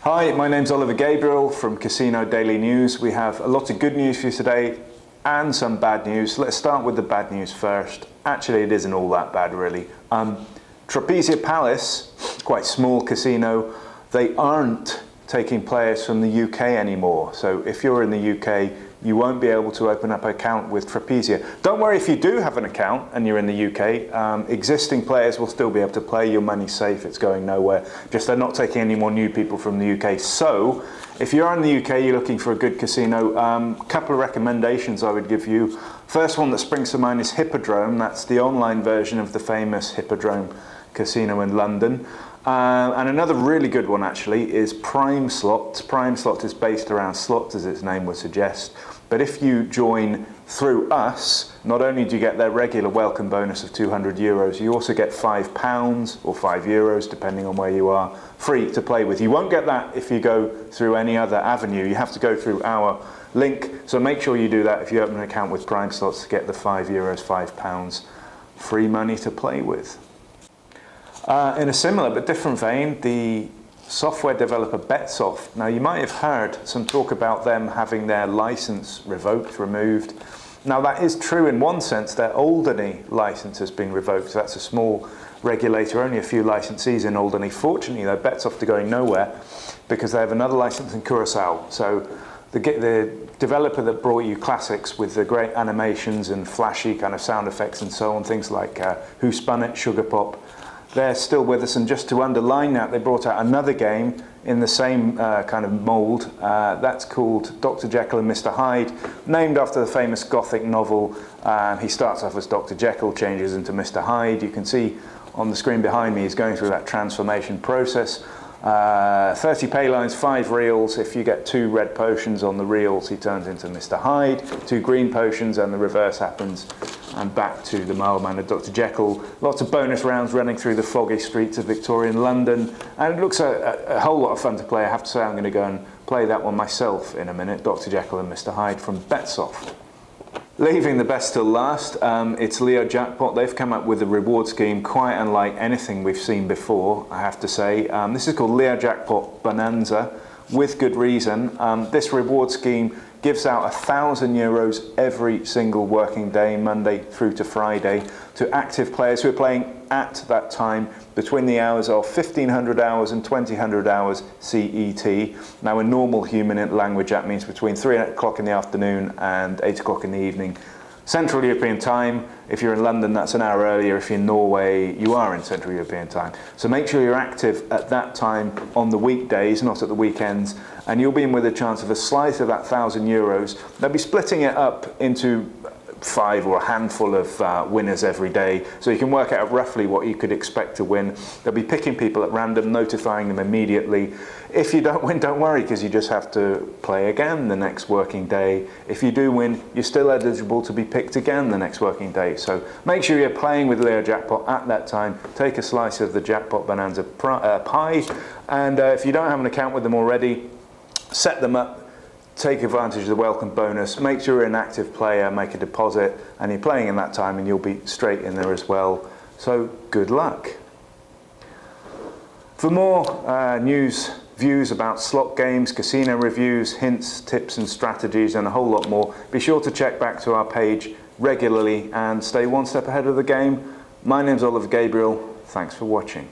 Hi, my name's Oliver Gabriel from Casino Daily News. We have a lot of good news for you today and some bad news. Let's start with the bad news first. Actually, it isn't all that bad, really. Trapezium Palace, quite small casino, they aren't taking players from the UK anymore. So if you're in the UK, you won't be able to open up an account with Trapezium. Don't worry if you do have an account and you're in the UK, existing players will still be able to play, your money's safe, it's going nowhere. Just they're not taking any more new people from the UK. So if you're in the UK, you're looking for a good casino, couple of recommendations I would give you. First one that springs to mind is Hippodrome. That's the online version of the famous Hippodrome casino in London. And another really good one actually is Prime Slot. Prime Slot is based around slots, as its name would suggest. But if you join through us, not only do you get their regular welcome bonus of €200, you also get £5 or €5, depending on where you are, free to play with. You won't get that if you go through any other avenue. You have to go through our link. So make sure you do that if you open an account with Prime Slots to get the €5, £5 free money to play with. In a similar but different vein, the software developer Betsoft. Now you might have heard some talk about them having their license revoked, removed. Now that is true in one sense. Their Alderney license has been revoked. So that's a small regulator, only a few licensees in Alderney. Fortunately though, Betsoft are going nowhere because they have another license in Curacao. So the developer that brought you classics with the great animations and flashy kind of sound effects and so on, things like Who Spun It, Sugar Pop, they're still with us. And just to underline that, they brought out another game in the same kind of mould. That's called Dr. Jekyll and Mr. Hyde, named after the famous Gothic novel. He starts off as Dr. Jekyll, changes into Mr. Hyde. You can see on the screen behind me, he's going through that transformation process. 30 pay lines, 5 reels. If you get 2 red potions on the reels, he turns into Mr. Hyde. 2 green potions and the reverse happens. And back to the mild-mannered Dr. Jekyll. Lots of bonus rounds running through the foggy streets of Victorian London. And it looks a whole lot of fun to play. I have to say I'm going to go and play that one myself in a minute. Dr. Jekyll and Mr. Hyde from BetsOff. Leaving the best till last, it's LeoJackpot. They've come up with a reward scheme quite unlike anything we've seen before, I have to say. This is called LeoJackpot Bonanza, with good reason. This reward scheme gives out €1,000 every single working day, Monday through to Friday, to active players who are playing at that time between the hours of 1500 hours and 2000 hours CET. Now in normal human language that means between 3 o'clock in the afternoon and 8 o'clock in the evening. Central European time, if you're in London that's an hour earlier, if you're in Norway you are in Central European time. So make sure you're active at that time on the weekdays, not at the weekends, and you'll be in with a chance of a slice of that €1,000. They'll be splitting it up into 5 or a handful of winners every day, so you can work out roughly what you could expect to win. They'll be picking people at random, notifying them immediately. If you don't win, don't worry, because you just have to play again the next working day. If you do win, you're still eligible to be picked again the next working day. So make sure you're playing with LeoJackpot at that time. Take a slice of the Jackpot Bonanza pie, and if you don't have an account with them already, set them up. Take advantage of the welcome bonus, make sure you're an active player, make a deposit, and you're playing in that time and you'll be straight in there as well. So good luck. For more news, views about slot games, casino reviews, hints, tips and strategies and a whole lot more, be sure to check back to our page regularly and stay one step ahead of the game. My name's Oliver Gabriel, thanks for watching.